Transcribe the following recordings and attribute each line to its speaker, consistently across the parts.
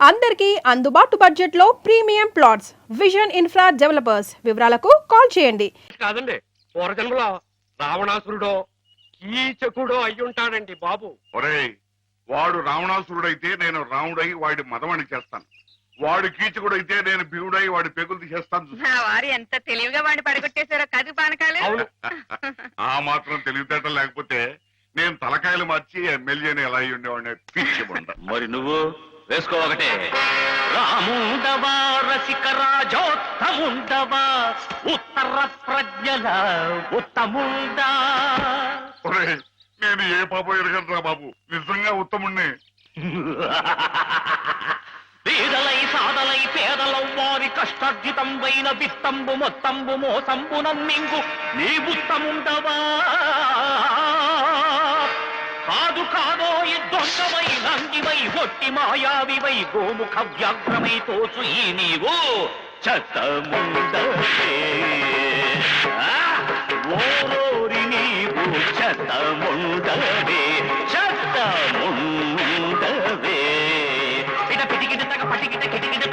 Speaker 1: అందరికీ అందుబాటు బడ్జెట్లో premium plots vision infra developers. వివరాలకు కాల్ చేయండి.
Speaker 2: కాదండి, పూర్వజన్మలో రావణాసురుడో కీచకుడో అయ్యుంటాడండి బాబు.
Speaker 3: ఒరేయ్, వాడు రావణాసురుడైతే నేను రాముడై వాడి మదమణి చేస్తాను. వాడు కీచకుడైతే నేను భీముడై వాడి పెగులు తీసేస్తాను.
Speaker 4: నా వారు ఎంత తెలివిగా వాడిని పడగొట్టేశారో కాదు పానకాలు.
Speaker 3: ఆ మాత్రం తెలివితేటం లేకపోతే నేను తలకాయలు మార్చి ఎమ్మెల్యేని ఎలా అయి ఉండేవాడిని పిచ్చిబండ.
Speaker 5: మరి నువ్వు వేసుకో ఒకటే. రాముండవా రసిక రాజోత్తముండవా ఉత్తర ప్రజ్ఞల ఉత్తముండా.
Speaker 3: ఒరేయ్, నేను ఏ పాపం ఎరగనరా బాబు, నిజంగా ఉత్తముణ్ణి.
Speaker 5: పేదలై సాదలై పేదలం వారి కష్టార్జితం వైన విత్తంబు మొత్తంబు మోసంబు నమ్మింగు నీ ఉత్తముండవా. కాదు కాదో దొంగవై నంగివై ఒట్టి మాయావివై గోముఖ వ్యాఘ్రమై తోచు ఈ నీవు చెత్తముండవే. ఓరోరి నీవు చెత్తముండవే, చెత్తముండవే. ఇట పిటికిట తగ పటికిట కిటికిట.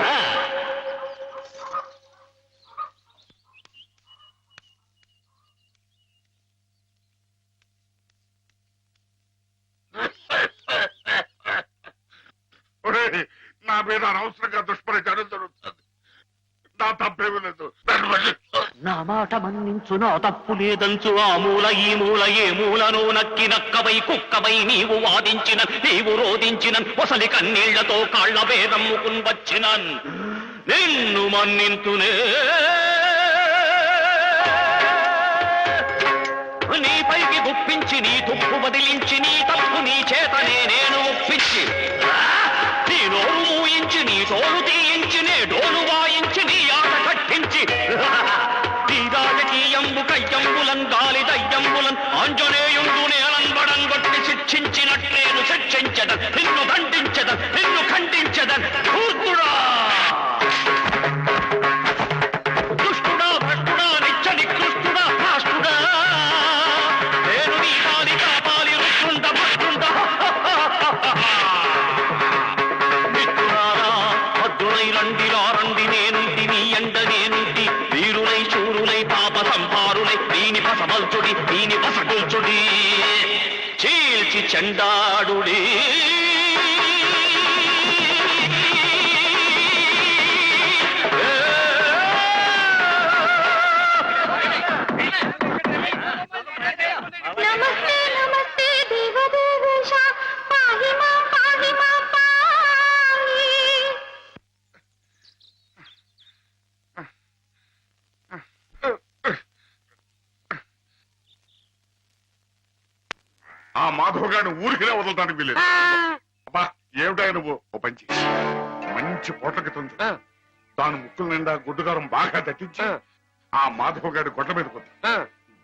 Speaker 3: నా మీద అనవసరంగా దుష్ప్రచారం జరుగుతుంది. నా తప్పేమీ లేదు.
Speaker 5: నా మాట మన్నించు, నా తప్పు లేదంచు. ఆ మూల ఈ మూల ఏ మూలను నక్కి నక్కవై కుక్కవై నీవు వాదించిన నీవు రోధించిన ఒసలి కన్నీళ్లతో కాళ్ల వేదమ్ముకుని వచ్చిన నిన్ను మన్నింతునే. నీపైకి గుప్పించి నీ తుప్పు వదిలించి నీ తప్పు నీ చేతనే నేను ఒప్పించి నీ నోరు మూయించి నీ తోలు తీయించి నే డోలు వాయించి నీ ఆట కట్టించి నీ రాజకీయంబు కయ్యంబులన్ గాలి దయ్యంబులన్ ఆంజనేయుండు నేలంబడం కొట్టి శిక్షించినట్లేను శిక్షించదన్, నిన్ను దండించదన్, నిన్ను ఖండించదన్. ధూర్తుడా, దుష్టుడా, భ్రష్టుడా, నిత్య నికృష్టుడా, రాష్ట్రుడా, నేను నీ పాలి కాపాలి రుష్టుండ భ్రష్టుండ. భద్రులై రండిలా రండి, నేనుంటి నీ ఎండ నేనుంటి. వీరులై శూరులై పాప సంహారులై దీని పసమల్చుడి దీని పసగుల్చుడి చీల్చి చెండాడుడి.
Speaker 4: నమస్తే నమస్తే దేవదేవేశ పాహి మాం పాహి.
Speaker 3: ఆ మాధవ్ గారిని ఊరికినే వదలటానికి వీలేదు. అబ్బా, ఏమిటా నువ్వు? ఓ పంచి మంచి పొట్లకి తుంది దాని ముక్కుల నిండా గుడ్డుగారం బాగా దట్టించి ఆ మాధవ్ గారి గొడ్ల మీద కొద్ది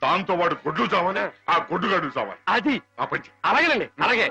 Speaker 3: దాంతో వాడు గొడ్లు చావాలి, ఆ గొడ్డుగాడు చావాలి.
Speaker 2: అది
Speaker 3: ఆ పంచి
Speaker 2: అలాగేనండి, అలాగే.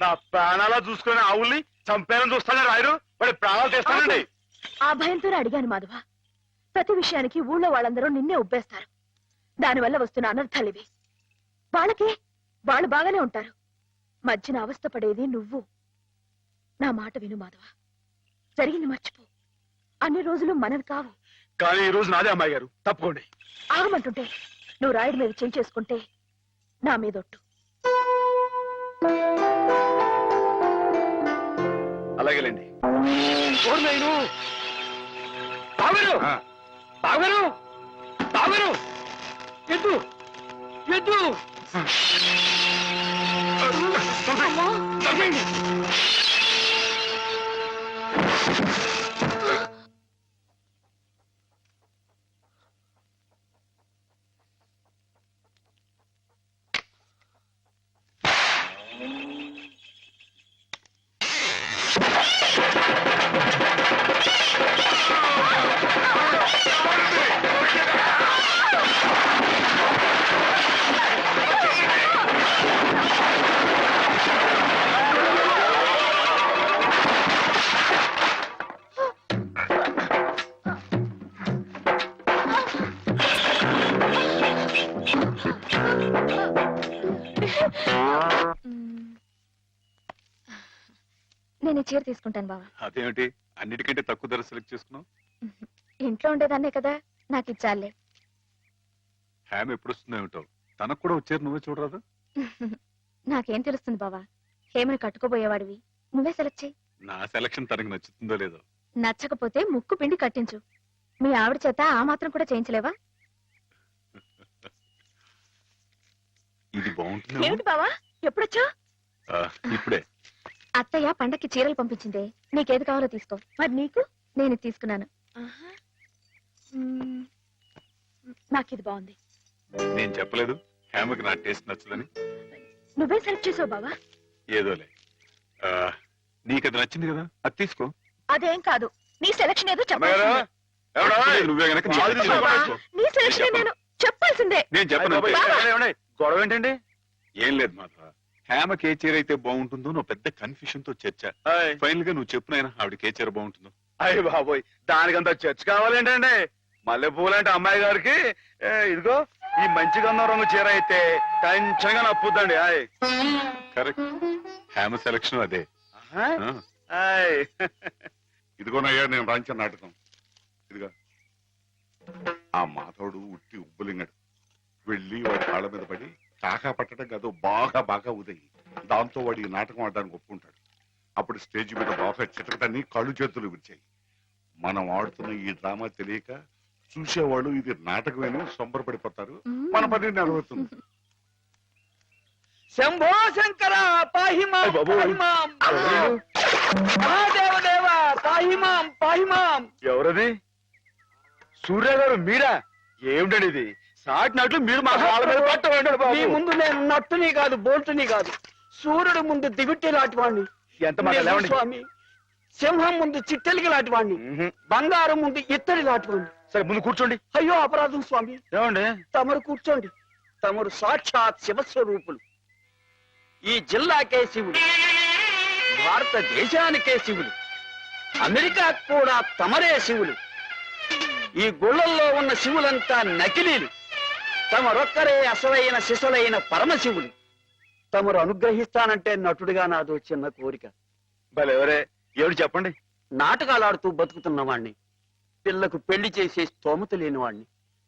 Speaker 6: నా ప్రాణాలా చూసుకునే ఆవుల్ని చంపేయాలని చూస్తానే రాయరు వాడి ప్రాణాలు తెస్తానండి.
Speaker 7: ఆ భయంతోనే అడిగాను మాధవ. ప్రతి విషయానికి ఊళ్ళో వాళ్ళందరూ నిన్నే ఉబ్బేస్తారు. దానివల్ల వస్తున్న అనర్థాలివి. వాళ్ళకి వాళ్ళు బాగానే ఉంటారు. మధ్యన అవస్థ పడేది నువ్వు. నా మాట విను మాధవ. జరిగింది మర్చిపో. అన్ని రోజులు మనవి కావు.
Speaker 6: కానీ ఈ రోజు నాదే అమ్మాయి గారు, తప్పుకోండి.
Speaker 7: ఆగమంటుంటే నువ్వు రాయుడి మీద చేయి చేసుకుంటే నా మీదొట్టు.
Speaker 6: అలాగేలేండి.
Speaker 2: బావగారు
Speaker 3: ఆ,
Speaker 2: బావగారు బావగారు ఎద్దు ఎద్దు చంపేయండి.
Speaker 7: నేను చీర తీసుకుంటాను బావా.
Speaker 6: అదేమిటి అన్నిటికంటే తక్కువ ధర సెలెక్ట్ చేసుకున్నావు?
Speaker 7: ఇంట్లో ఉండేదాన్నే కదా, నాకు ఇచ్చాలే.
Speaker 6: హ్యామ్ ఎప్పుడు వస్తుందో ఏమిటో, తనకు కూడా వచ్చారు, నువ్వే చూడరాదు.
Speaker 7: నాకేం తెలుస్తుంది బావా? హేమని కట్టుకోబోయేవాడివి, నువ్వే సెలెక్ట్ చేయి.
Speaker 6: నా సెలక్షన్ తనకు నచ్చుతుందో లేదో.
Speaker 7: నచ్చకపోతే ముక్కు పిండి కట్టించు. మీ ఆవిడ చేత ఆ మాత్రం కూడా చేయించలేవా?
Speaker 6: ఇది బాగుంటుంది.
Speaker 7: ఏమిటి బావా, ఎప్పుడొచ్చా?
Speaker 6: ఇప్పుడే.
Speaker 7: అత్తయ్య పండక్కి చీరలు పంపించిందే, నీకేది కావాలో తీసుకో. మరి నీకు? నేను ఇది తీసుకున్నాను. నాకు ఇది బాగుంది.
Speaker 6: నేను చెప్పలేదు హ్యామ్కి నా టేస్ట్ నచ్చదని.
Speaker 7: నువ్వే సెలెక్ట్ చేసావు బావా.
Speaker 6: ఏదోలే, నీకు అది నచ్చింది కదా, అది తీసుకో.
Speaker 7: అదేం కాదు, నీ సెలక్షన్ ఏదో
Speaker 6: అమ్మాయిగారు,
Speaker 7: చెప్పాల్సిందే.
Speaker 6: నువ్వే గనక నీ
Speaker 7: కాదు
Speaker 6: సెలక్షన్
Speaker 7: బావా,
Speaker 6: చేసుకో.
Speaker 7: నీ సెలక్షన్ నేను చెప్పాల్సిందే.
Speaker 6: నేను చెప్పను అంతే.
Speaker 7: బావా.
Speaker 6: గొడవ ఏంటండి? ఏం లేదు మాధవ, హ్యామకి ఏ చీర అయితే బాగుంటుందో నువ్వు పెద్ద కన్ఫ్యూషన్ తో చర్చ. ఫైనల్ గా నువ్వు చెప్పునైనా ఆవిడకి ఏ చీర బాగుంటుందో.
Speaker 8: అయ్య బాబోయ్, దానికంత చర్చ కావాలేంటండి? మల్లెపూలంటే అమ్మాయి గారికి ఇదిగో ఈ మంచి గంధం రంగు చీర అయితే టెన్షన్ గా నప్పుద్దండి. ఆయ్
Speaker 6: కరెక్ట్, హ్యామ సెలక్షన్ అదే.
Speaker 8: ఆయ్
Speaker 3: ఇదిగోనయ్యా నేను రాంచిన నాటకం. ఇదిగా ఆ మాధవుడు ఉట్టి ఉబ్బులింగడు. వెళ్ళి వాడి కాళ్ళ మీద పడి కాకా పట్టడం కాదు, బాగా ఉదయి. దాంతో వాడి ఈ నాటకం ఆడడానికి ఒప్పుకుంటాడు. అప్పుడు స్టేజ్ మీద బాగా చిటకటాన్ని కాళ్ళు చేతులు విరిచాయి. మనం ఆడుతున్న ఈ డ్రామా తెలియక చూసేవాళ్ళు ఇది నాటకమేనో సంబరపడిపోతారు. మన పని నెరవేరుతుంది.
Speaker 8: శంభో శంకర పాహిమాం పాహిమాం, మహాదేవదేవ పాహిమాం పాహిమాం. ఎవరది? సూర్య గారు మీరా? ఏమిటండి ఇది? సాటినట్లు మీరు మా కాళ్ళ మీద పట్టండి. మీ ముందు నేను నట్టుని కాదు, బోల్టుని కాదు, సూర్యుడు ముందు దిగుట్టి లాంటి వాడిని. ఎంత స్వామి, సింహం ముందు చిట్టెలికి లాంటి వాడిని, బంగారం ముందు ఇత్తడి లాంటి వాడిని. సరే ముందు కూర్చోండి. అయ్యో అపరాధం స్వామి. ఏమండి? తమరు కూర్చోండి. తమరు సాక్షాత్ శివస్వరూపులు. ఈ జిల్లాకే శివుడు, భారతదేశానికే శివుడు, అమెరికా కూడా తమరే శివులు. ఈ గుళ్ళల్లో ఉన్న శివులంతా నకిలీలు. తమరొక్కరే అసలైన శిశులైన పరమశివులు. తమరు అనుగ్రహిస్తానంటే నటుడిగా నాదో చిన్న కోరిక. భలేవరే, ఏడు చెప్పండి. నాటకాలు ఆడుతూ బతుకుతున్నవాణ్ణి, పిల్లకు పెళ్లి చేసే స్తోమత లేనివాణ్ణి.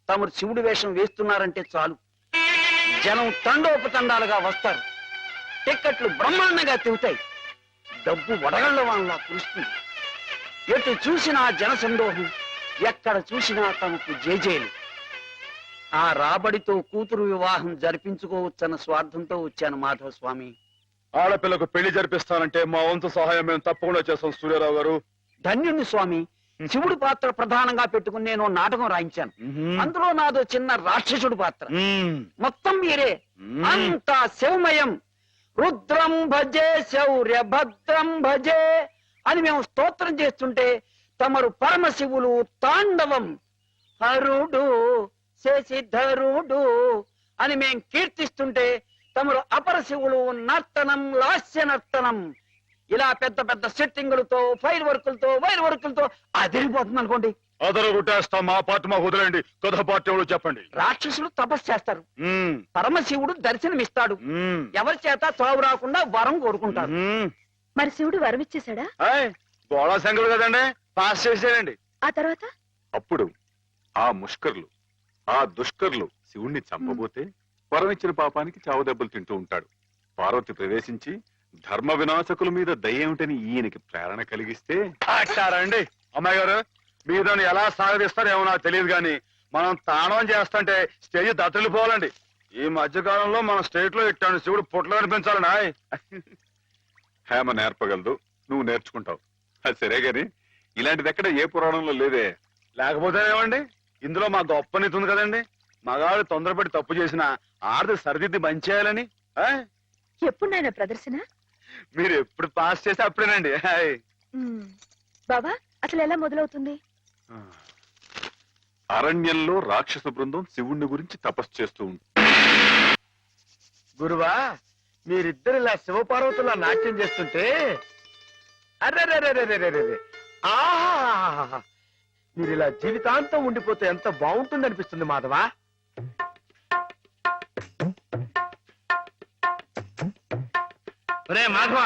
Speaker 8: తమరు శివుడి వేషం వేస్తున్నారంటే చాలు, జనం తండోపతండాలుగా వస్తారు. టిక్కెట్లు బ్రహ్మాండంగా తిరుగుతాయి. డబ్బు వడగళ్ల వాళ్ళ కురుస్తుంది. ఎటు చూసినా జనసందోహం, ఎక్కడ చూసినా తమకు జేజేలు. ఆ రాబడితో కూతురు వివాహం జరిపించుకోవచ్చన్న స్వార్థంతో వచ్చాను మాధవ స్వామి.
Speaker 6: ఆడపిల్లకు పెళ్లి జరిపిస్తానంటే మా వంతు సహాయం మేము తప్పకుండా చేస్తాం సూర్యారావు గారు.
Speaker 8: ధన్యుని స్వామి. శివుడి పాత్ర ప్రధానంగా పెట్టుకుని నేను నాటకం రాయించాను. అందులో నాదో చిన్న రాక్షసుడి పాత్ర. మొత్తం మీరే, అంతా శివమయం. రుద్రం భజే శౌర్య భద్రం భజే అని మేము స్తోత్రం చేస్తుంటే తమరు పరమశివులు తాండవం. హరుడు శశిధరుడు అని మేం కీర్తిస్తుంటే తమరు అపర శివులు నర్తనం లాస్య నర్తనం ఇలా పెద్ద పెద్ద సెట్టింగులతో ఫైర్ వర్కులతో వైర్ వర్కులతో అదిరిపోతుంది అనుకోండి.
Speaker 6: అదరు కొట్టేస్తాం, మా పార్టీ మాకు వదిలేండి. కథ పార్టీ ఎవరు చెప్పండి.
Speaker 8: రాక్షసులు తపస్సు చేస్తారు, పరమశివుడు దర్శనమిస్తాడు, ఎవరి చేత చావు రాకుండా వరం కోరుకుంటారు.
Speaker 7: మరి శివుడు వరమిచ్చేశాడా?
Speaker 6: గోళా శంకరు కదండి, పాస్ చేసేయండి.
Speaker 7: ఆ తర్వాత
Speaker 6: అప్పుడు ఆ ముష్కర్లు, ఆ దుష్కర్లు శివుణ్ణి చంపబోతే వరం ఇచ్చిన పాపానికి చావు దెబ్బలు తింటూ ఉంటాడు. పార్వతి ప్రవేశించి ధర్మ వినాశకుల మీద దయ్యేమిటని ఈయనకి ప్రేరణ కలిగిస్తే అంటారండి. అమ్మాయి గారు, మీరు దాన్ని ఎలా సాగదీస్తారేమో నాకు తెలియదు కానీ మనం తాండవం చేస్తుంటే స్టేజ్ దత్తలిపోవాలండి. ఈ మధ్యకాలంలో మన స్టేట్ లో ఇట్టాను శివుడు పుట్లు కనిపించాలనా. హేమ నేర్పగలదు, నువ్వు నేర్చుకుంటావు. అది సరే గాని ఇలాంటిది ఎక్కడ ఏ పురాణంలో లేదే. లేకపోతే ఏమండి, ఇందులో మా గొప్ప నీతి ఉంది కదండి. మగాడు తొందరపడి తప్పు చేసిన ఆడది సరిదిద్ది మంచేయాలని.
Speaker 7: ఎప్పుడు నాయన ప్రదర్శన?
Speaker 6: మీరు ఎప్పుడు పాస్ చేస్తే అప్పుడేనండి.
Speaker 7: బాబా, అసలు ఎలా మొదలవుతుంది?
Speaker 6: అరణ్యంలో రాక్షస బృందం శివుణ్ణి గురించి తపస్సు చేస్తూ ఉంటుంది.
Speaker 2: గురువా, మీరిద్దరు ఇలా శివపార్వతులా నాట్యం చేస్తుంటే అర్రే ఆహా, మీరు ఇలా జీవితాంతం ఉండిపోతే ఎంత బాగుంటుంది అనిపిస్తుంది మాధవా. మాధవ,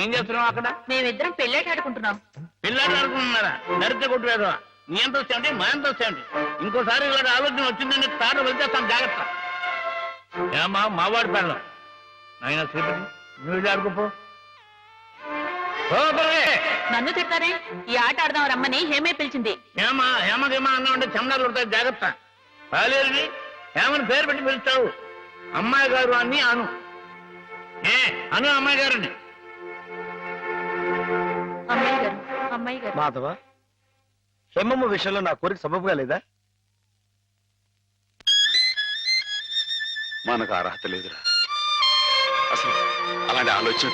Speaker 2: ఏం చేస్తున్నావు అక్కడ?
Speaker 4: మేమిద్దరం పెళ్ళేట ఆడుకుంటున్నాం.
Speaker 2: పిల్లలు ఆడుకుంటున్నారా? నరిత కొట్టు వేదవా. నీ ఎంత వచ్చాయండి, మా ఎంత వచ్చాయండి. ఇంకోసారి ఇలాంటి ఆలోచన వచ్చిందంటే తాను వెళ్తేస్తాను, జాగ్రత్త. ఏమా మావాడి పిల్లలు ఆయన శ్రీపతి, నువ్వు ఆడుకోపో.
Speaker 4: నన్ను తిడతారే? ఈ ఆట ఆడదాం రమ్మని హేమే పిలిచింది.
Speaker 2: హేమకేమా అన్నా ఉంటే చెమడాలు కొడతాయి, జాగ్రత్త. పాలేరుని హేమని పేరు పెట్టి పిలుస్తావు. అమ్మాయి గారు అని అను. అను అమ్మాయి గారిని.
Speaker 4: అమ్మాయి గారు, అమ్మాయి గారు.
Speaker 2: మాధవ, హేమమ్మ విషయంలో నా కోరిక సబబుగా లేదా?
Speaker 6: మనకు అర్హత లేదురా. అసలు అలాంటి ఆలోచన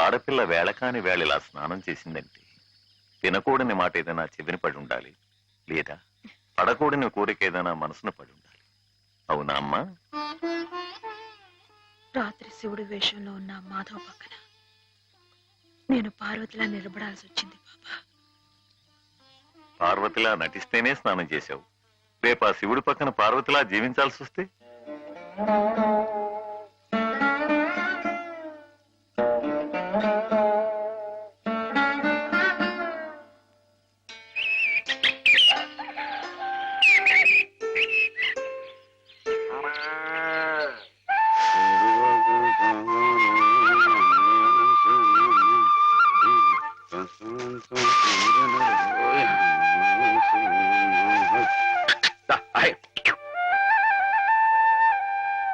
Speaker 9: ఆడపిల్ల వేళకాని వేళ ఇలా స్నానం చేసిందంటే తినకూడని మాట ఏదైనా చెవిని పడి ఉండాలి, లేదా పడకూడని కోరిక ఏదైనా మనసును పడి ఉండాలి. అవునా అమ్మా?
Speaker 7: రాత్రి శివుడి వేషంలో ఉన్న మాధవ పక్కన నేను పార్వతిలా నిలబడాల్సి వచ్చింది బాబా.
Speaker 9: పార్వతిలా నటిస్తేనే స్నానం చేశావు. రేపు ఆ శివుడి పక్కన పార్వతిలా జీవించాల్సి వస్తే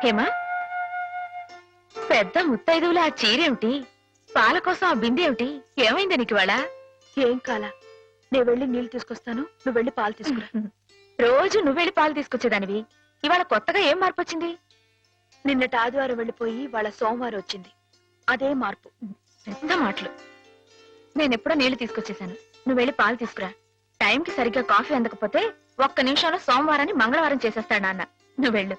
Speaker 7: హేమా, పెద్ద ముత్తైదువులా ఆ చీరేమిటి? పాల కోసం ఆ బిందె ఏమైంది నీకు ఇవాళ? ఏం కాలా, నేను వెళ్ళి నీళ్లు తీసుకొస్తాను, నువ్వు వెళ్ళి పాలు తీసుకురా. రోజు నువ్వు వెళ్ళి పాలు తీసుకొచ్చేదానివి, ఇవాళ కొత్తగా ఏం మార్పు వచ్చింది? నిన్నటి ఆదివారం వెళ్ళిపోయి వాళ్ళ సోమవారం వచ్చింది, అదే మార్పు. పెద్ద మాటలు. నేనెప్పుడో నీళ్లు తీసుకొచ్చేసాను, నువ్వు వెళ్ళి పాలు తీసుకురా. టైంకి సరిగ్గా కాఫీ అందకపోతే 1 నిమిషంలో సోమవారాన్ని మంగళవారం చేసేస్తాడు నాన్న. నువ్వు వెళ్ళు.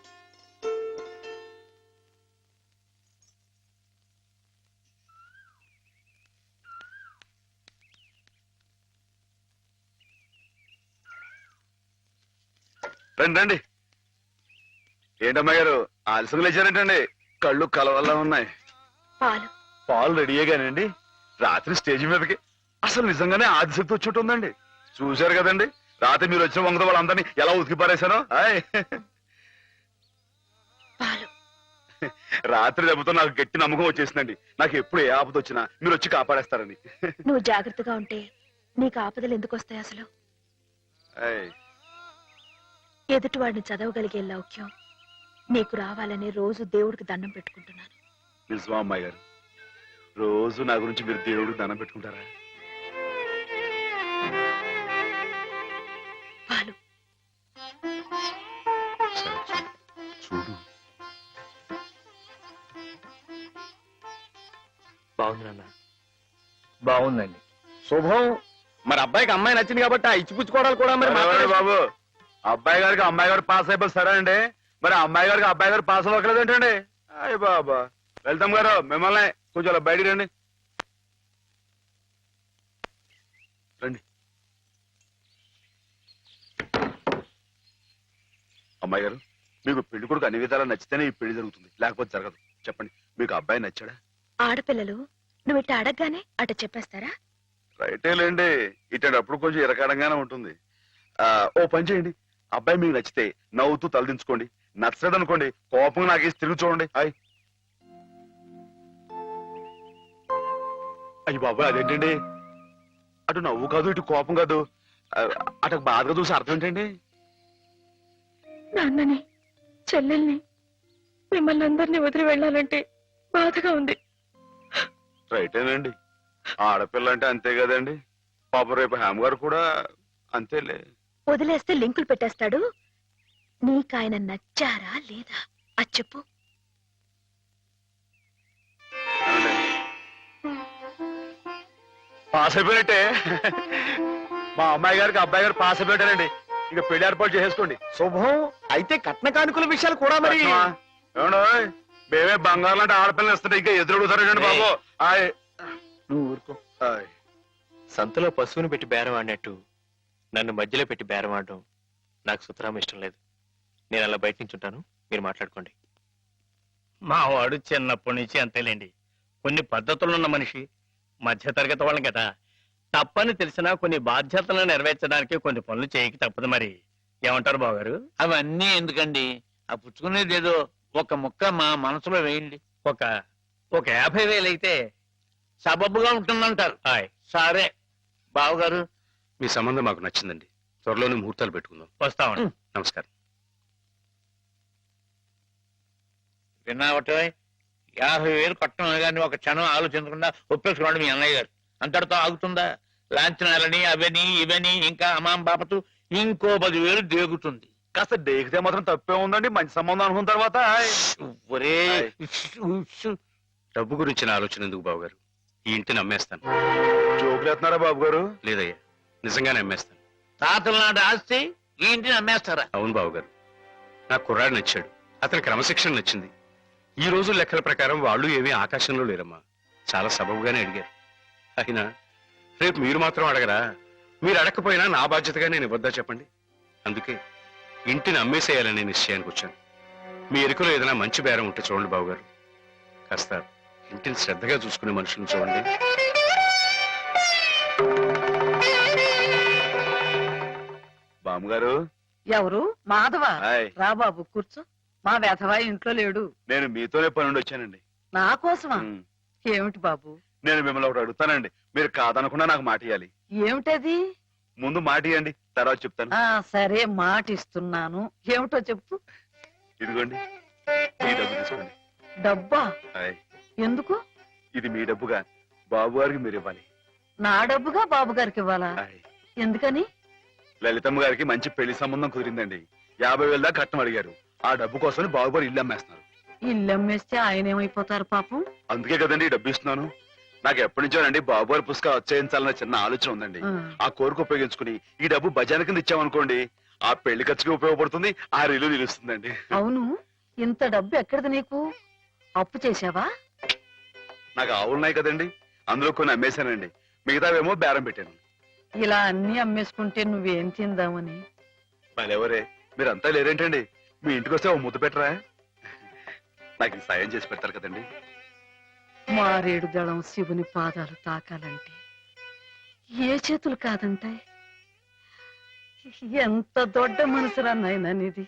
Speaker 8: రండి రండి. ఏంటమ్మా గారు ఆలస్యం లేచారేంటండి? కళ్ళు కలవల్లా ఉన్నాయి.
Speaker 7: పాలు
Speaker 8: పాలు రెడీయేగానండి. రాత్రి స్టేజ్ మీదకి అసలు నిజంగానే ఆదిశక్తి వచ్చి ఉందండి. చూశారు కదండి రాత్రి మీరు వచ్చిన వంగతో వాళ్ళందరినీ ఎలా ఉతికి పారేశానో.
Speaker 7: పాలు
Speaker 8: రాత్రి దెబ్బతో నాకు గట్టి నమ్మకం వచ్చేసిందండి. నాకు ఎప్పుడు ఏ ఆపద వచ్చినా మీరు వచ్చి కాపాడేస్తారని.
Speaker 7: నువ్వు జాగ్రత్తగా ఉంటే నీకు ఆపదలు ఎందుకు వస్తాయి అసలు? ఎదుటివాడిని చదవగలిగే లౌక్యం నీకు రావాలని రోజు దేవుడికి దండం పెట్టుకుంటున్నాను.
Speaker 8: నిజమా అమ్మాయి గారు? రోజు నా గురించి మీరు దేవుడికి దండం పెట్టుకుంటారా?
Speaker 7: పాలు
Speaker 8: చూడు.
Speaker 2: బాగుంది నాన్న, బాగుందండి.
Speaker 8: శుభం. మరి అబ్బాయికి అమ్మాయి నచ్చింది కాబట్టి ఆ ఇచ్చిపుచ్చుకోవడాలు కూడా మరి బాబు. అబ్బాయి గారికి అమ్మాయి గారు పాస్ అయిపోయి సరే అండి, మరి అమ్మాయి గారికి అబ్బాయి గారు పాస్ అవ్వకలేదు ఏంటండి? అయ్య బాబా. వెళ్తాం గారు మిమ్మల్ని కొంచెం బయటికి రండి. రండి. అమ్మాయి గారు మీకు పెళ్లి కొడుకు అన్ని విధాలా నచ్చితేనే ఈ పెళ్లి జరుగుతుంది, లేకపోతే జరగదు. చెప్పండి, మీకు అబ్బాయి నచ్చాడా?
Speaker 7: ఆడపిల్లలు నువ్వు ఇట్ట అడగగానే అట చెప్పేస్తారా?
Speaker 8: రైటే లేండి, ఇటప్పుడు కొంచెం ఇరకాడంగానే ఉంటుంది. ఓ పని చేయండి, అబ్బాయి మీకు నచ్చితే నవ్వుతూ తలదించుకోండి, నచ్చలేదనుకోండి కోపం నాకేసి తిరిగి చూడండి. అయ్యి బాబాయ్ అదేంటండి? అటు నవ్వు కాదు ఇటు కోపం కాదు, అటు బాధగా చూసి అర్థం ఏంటండి?
Speaker 7: నాన్నని చెల్లెల్ని మిమ్మల్ని అందరినీ వదిలి వెళ్ళాలంటే బాధగా ఉంది.
Speaker 8: రైటేనండి, ఆడపిల్ల అంటే అంతే కదండి. పాప రేపు హేమ గారు కూడా అంతేలే.
Speaker 7: వదిలేస్తే లింకులు పెట్టేస్తాడు. నీకాయన నచ్చారా లేదా అది చెప్పు.
Speaker 8: పాస్ అయిపోయినట్టే. మా అమ్మాయి గారికి అబ్బాయి గారు పాస్ అయిపోయారండి. ఇక పెళ్లి ఏర్పాటు చేసేసుకోండి.
Speaker 2: శుభం. అయితే కట్న కానుకల విషయాలు కూడా మరి
Speaker 8: ఏమండో మేమే బంగారం లాంటి ఆడపిల్లలు ఇస్తుంటే ఇంకా ఎదురడుగుతారండి బాబు.
Speaker 2: నువ్వు ఊరుకో. సంతలో పశువుని పెట్టి బేరం ఆడినట్టు నన్ను మధ్యలో పెట్టి బేరం ఆడడం నాకు సుతరాం ఇష్టం లేదు. నేను అలా బయట నుంచి ఉంటాను, మీరు మాట్లాడుకోండి.
Speaker 10: మా వాడు చిన్నప్పటి నుంచి అంతేలేండి. కొన్ని పద్ధతులున్న మనిషి, మధ్యతరగతి వాళ్ళం కదా. తప్పని తెలిసినా కొన్ని బాధ్యతలను నెరవేర్చడానికి కొన్ని పనులు చేయక తప్పదు. మరి ఏమంటారు బావగారు?
Speaker 2: అవన్నీ ఎందుకండి, ఆ పుచ్చుకునేది ఏదో ఒక ముక్క మా మనసులో వేయండి.
Speaker 10: ఒక 50,000 అయితే
Speaker 2: సబబుగా ఉంటుందంటారు. సరే బావగారు,
Speaker 11: మీ సంబంధం మాకు నచ్చిందండి. త్వరలోనే ముహూర్తాలు పెట్టుకుందాం.
Speaker 10: వస్తామండి.
Speaker 11: నమస్కారం.
Speaker 2: విన్నావట, 50,000 కట్టడం కానీ ఒక క్షణం ఆలోచించకుండా ఒప్పేసుకోండి మీ అన్నయ్య గారు. అంతటితో ఆగుతుందా? లాంఛనాలని అవని ఇవని ఇంకా అమాం బాపతు ఇంకో 10,000 దేగుతుంది.
Speaker 8: కాస్త డేకితే మాత్రం తప్పే ఉందండి, మంచి సంబంధం అనుకున్న తర్వాత.
Speaker 2: ఒరే
Speaker 11: డబ్బు గురించిన ఆలోచన ఎందుకు బాబు గారు? ఈ ఇంటిని అమ్మేస్తాను.
Speaker 8: జోకులేస్తున్నారా బాబు గారు?
Speaker 11: లేదయ్యా, నిజంగానే అమ్మేస్తాను.
Speaker 2: తాతల నాటి ఆస్తి ఈ ఇంటిని అమ్మేస్తారా?
Speaker 11: అవును బాబు గారు, నాకు కుర్రాడు నచ్చాడు, అతని క్రమశిక్షణ నచ్చింది. ఈ రోజు లెక్కల ప్రకారం వాళ్ళు ఏమీ ఆకాశంలో లేరమ్మా. చాలా సబబుగానే అడిగారు. అయినా రేపు మీరు మాత్రం అడగరా? మీరు అడగకపోయినా నా బాధ్యతగా నేను ఇవ్వద్దా చెప్పండి? అందుకే ఇంటిని అమ్మేసేయాలనే నిశ్చయానికి వచ్చాను. మీ ఎరుకలో ఏదైనా మంచి బేరం ఉంటే చూడండి బావగారు. కాస్త ఇంటిని శ్రద్ధగా చూసుకునే మనుషులను చూడండి.
Speaker 8: బామ్మగారు.
Speaker 12: ఎవరు? మాధవ. రా బాబు కూర్చో. మా వెధవా ఇంట్లో లేడు.
Speaker 8: నేను మీతోనే పనుండి వచ్చానండి.
Speaker 12: నా కోసమా? ఏమిటి బాబు?
Speaker 8: నేను మిమ్మల్ని ఒకటి అడుగుతానండి, మీరు కాదనకుండా నాకు మాట ఇవ్వాలి.
Speaker 12: ఏమిటది?
Speaker 8: ముందు మాట ఇవ్వండి, తర్వాత చెప్తాను.
Speaker 12: సరే, మాట ఇస్తున్నాను. ఏమిటో చెప్పు.
Speaker 8: ఇదిగోండి, ఈ డబ్బు తీసుకోండి.
Speaker 12: డబ్బా? ఎందుకు?
Speaker 8: ఇది మీ డబ్బుగా బాబు గారికి మీరు ఇవ్వాలి.
Speaker 12: నా డబ్బుగా బాబు గారికి ఇవ్వాలా? ఎందుకని?
Speaker 8: లలితమ్మ గారికి మంచి పెళ్లి సంబంధం కుదిరిందండి. 50,000 దాకా కట్నం అడిగారు. ఆ డబ్బు కోసం బాబు గారు ఇల్లు అమ్మేస్తున్నారు.
Speaker 12: ఇల్లు అమ్మేస్తే ఆయన ఏమైపోతారు పాపం?
Speaker 8: అందుకే కదండి ఈ డబ్బు ఇస్తున్నాను. నాకు ఎప్పటి నుంచోనండి బాబు గారి పుస్తకం వచ్చేయించాలన్న చిన్న ఆలోచన ఉందండి. ఆ కోరిక ఉపయోగించుకుని ఈ డబ్బు బజార్ కింద ఇచ్చామనుకోండి, ఆ పెళ్లి ఖర్చుకి ఉపయోగపడుతుంది, ఆ ఇల్లు నిలుస్తుందండి.
Speaker 12: అవును, ఇంత డబ్బు ఎక్కడిది నీకు? అప్పు చేశావా?
Speaker 8: నాకు ఆవులున్నాయి కదండి, అందులో కొన్ని అమ్మేశానండి. మిగతావేమో బేరం పెట్టాను.
Speaker 12: ఇలా అన్ని అమ్మేసుకుంటే నువ్వేం తిందామని?
Speaker 8: మరెవరే, మీరంతా లేరేంటండి? మీ ఇంటికి వస్తే ఓ ముద్దు పెట్టరా? నాకు ఈ సాయం చేసి పెడతారు కదండి.
Speaker 12: మారేడు దళం శివుని పాదాలు తాకాలంటే ఏ చేతులు కాదంటాయి? ఎంత దొడ్డ మనసురా నాయనా నీది.